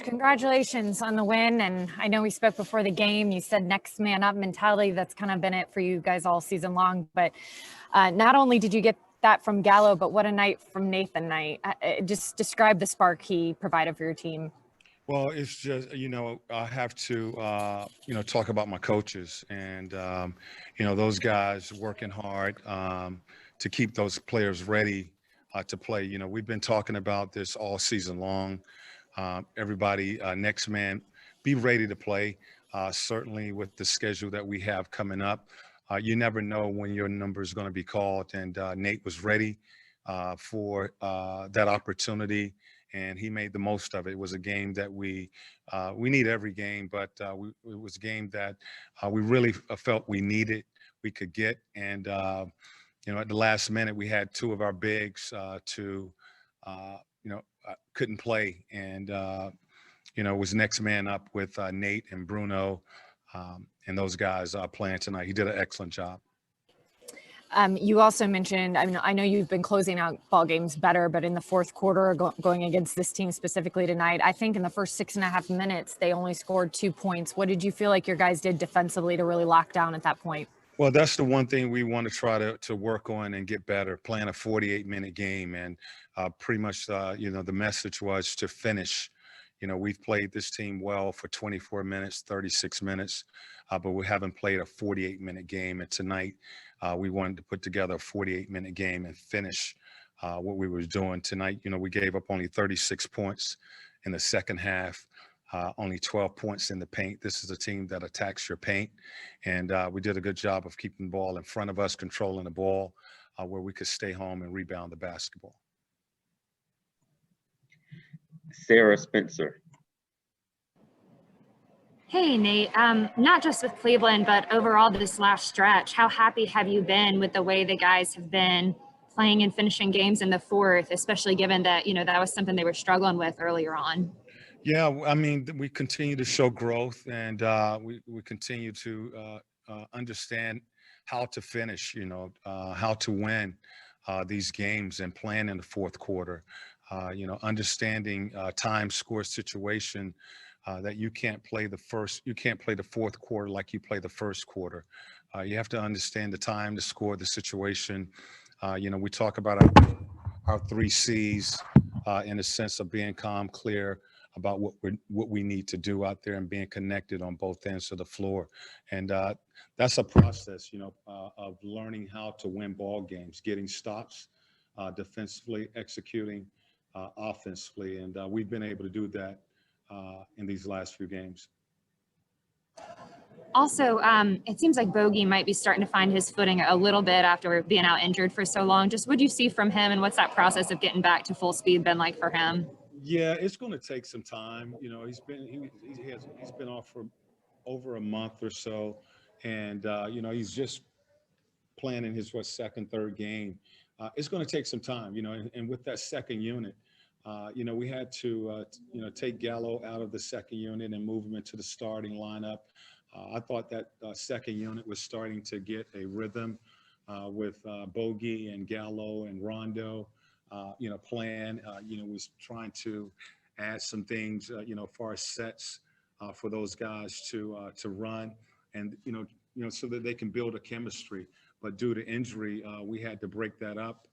Congratulations on the win. And I know we spoke before the game. You said next man up mentality. That's kind of been it for you guys all season long. But not only did you get that from Gallo, but what a night from Nathan Knight. Just describe the spark he provided for your team. Well, it's just, I have to, talk about my coaches and, those guys working hard to keep those players ready to play. We've been talking about this all season long. Everybody, next man, be ready to play. Certainly with the schedule that we have coming up, you never know when your number is going to be called. And Nate was ready for that opportunity, and he made the most of it. It was a game that we need every game, but it was a game that we really felt we needed, we could get. And at the last minute, we had two of our bigs couldn't play, and was next man up with Nate and Bruno, and those guys playing tonight. He did an excellent job. You also mentioned, I know you've been closing out ball games better, but in the fourth quarter, going against this team specifically tonight, I think in the first 6.5 minutes, they only scored 2 points. What did you feel like your guys did defensively to really lock down at that point? Well, that's the one thing we want to try to work on and get better, playing a 48-minute game. And pretty much, the message was to finish. We've played this team well for 24 minutes, 36 minutes, but we haven't played a 48-minute game. And tonight, we wanted to put together a 48-minute game and finish what we were doing tonight. We gave up only 36 points in the second half, only 12 points in the paint. This is a team that attacks your paint, and we did a good job of keeping the ball in front of us, controlling the ball, where we could stay home and rebound the basketball. Sarah Spencer. Hey, Nate, not just with Cleveland, but overall this last stretch, how happy have you been with the way the guys have been playing and finishing games in the fourth, especially given that, that was something they were struggling with earlier on? Yeah, we continue to show growth, and we continue to understand how to finish, how to win these games and plan in the fourth quarter. Understanding time, score, situation, that you can't play the fourth quarter like you play the first quarter. You have to understand the time, the score, the situation. We talk about our 3 C's in a sense of being calm, clear about what we need to do out there and being connected on both ends of the floor. And that's a process, of learning how to win ball games, getting stops defensively, executing offensively. And we've been able to do that in these last few games. Also, it seems like Bogey might be starting to find his footing a little bit after being out injured for so long. Just what do you see from him, and what's that process of getting back to full speed been like for him? Yeah, it's going to take some time. He's been off for over a month or so, and he's just playing in his second, third game. It's going to take some time, and with that second unit, we had to take Gallo out of the second unit and move him into the starting lineup. I thought that second unit was starting to get a rhythm with Bogey and Gallo and Rondo. Plan, was trying to add some things, as far as sets for those guys to run, and so that they can build a chemistry. But due to injury, we had to break that up,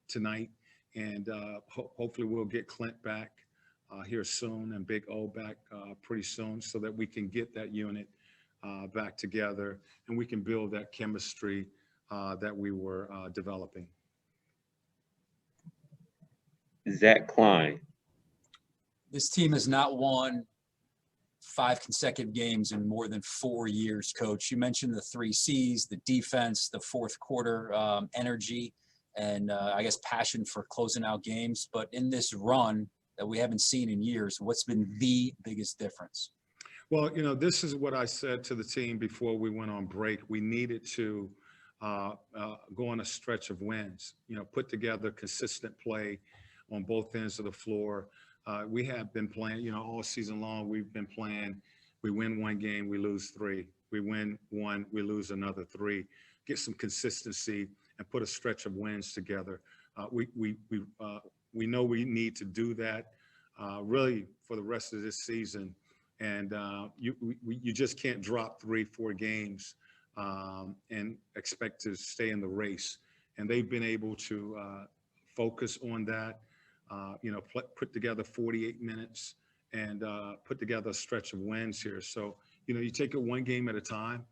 tonight, and hopefully we'll get Clint back here soon and Big O back pretty soon, so that we can get that unit back together and we can build that chemistry that we were developing. Zach Klein. This team has not won 5 consecutive games in more than 4 years, Coach. You mentioned the 3 C's, the defense, the fourth quarter energy, and I guess passion for closing out games. But in this run that we haven't seen in years, what's been the biggest difference? Well, this is what I said to the team before we went on break. We needed to go on a stretch of wins, put together consistent play on both ends of the floor. We have been playing, all season long. We've been playing. We win 1 game, we lose 3. We win 1, we lose another 3. Get some consistency and put a stretch of wins together. We know we need to do that really for the rest of this season. And you just can't drop 3-4 games and expect to stay in the race. And they've been able to focus on that, put together 48 minutes and put together a stretch of wins here. So, you take it one game at a time,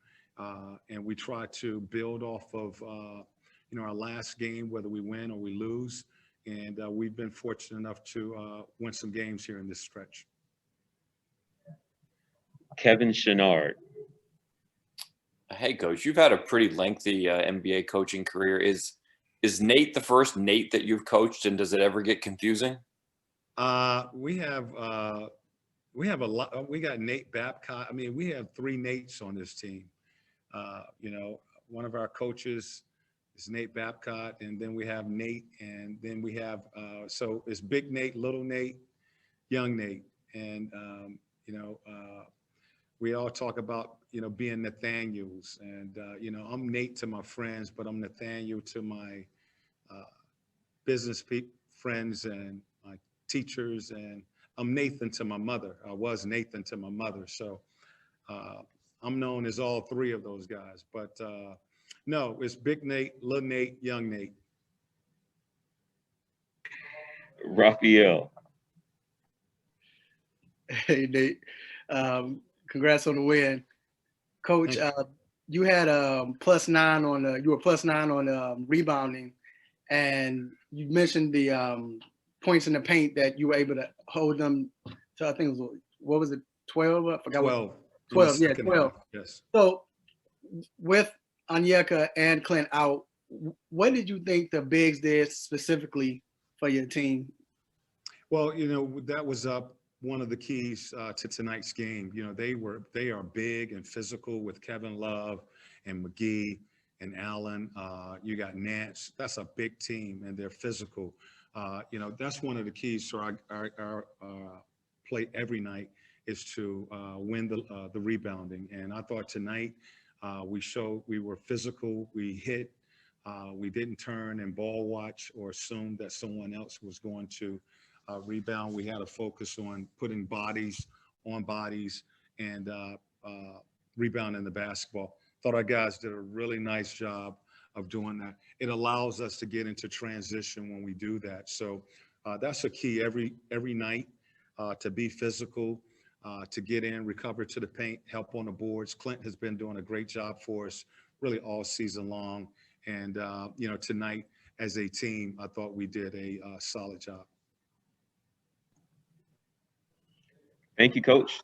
and we try to build off of, our last game, whether we win or we lose. And we've been fortunate enough to win some games here in this stretch. Kevin Chenard. Hey, Coach, you've had a pretty lengthy NBA coaching career. Is Nate the first Nate that you've coached, and does it ever get confusing? We have a lot. We got Nate Babcock. I mean, we have 3 Nates on this team. One of our coaches is Nate Babcock, and then we have Nate, and then we have so it's Big Nate, Little Nate, Young Nate, and we all talk about being Nathaniels, and I'm Nate to my friends, but I'm Nathaniel to my business friends and my teachers, and I'm Nathan to my mother. I was Nathan to my mother, so I'm known as all 3 of those guys. But no, it's Big Nate, Little Nate, Young Nate. Raphael. Hey, Nate. Congrats on the win. Coach, you had +9 on you were +9 on rebounding, and you mentioned the points in the paint that you were able to hold them to, I think it was, what was it, 12? I forgot. 12. 12, yeah, 12. Yes. So with Onyeka and Clint out, what did you think the bigs did specifically for your team? Well, that was one of the keys to tonight's game. They are big and physical with Kevin Love and McGee and Allen. You got Nance. That's a big team, and they're physical. That's one of the keys to our play every night is to win the rebounding. And I thought tonight we showed we were physical. We hit. We didn't turn and ball watch or assume that someone else was going to rebound. We had a focus on putting bodies on bodies and rebounding the basketball. Thought our guys did a really nice job of doing that. It allows us to get into transition when we do that. So that's a key every night, to be physical, to get in, recover to the paint, help on the boards. Clint has been doing a great job for us really all season long. And, tonight as a team, I thought we did a solid job. Thank you, Coach.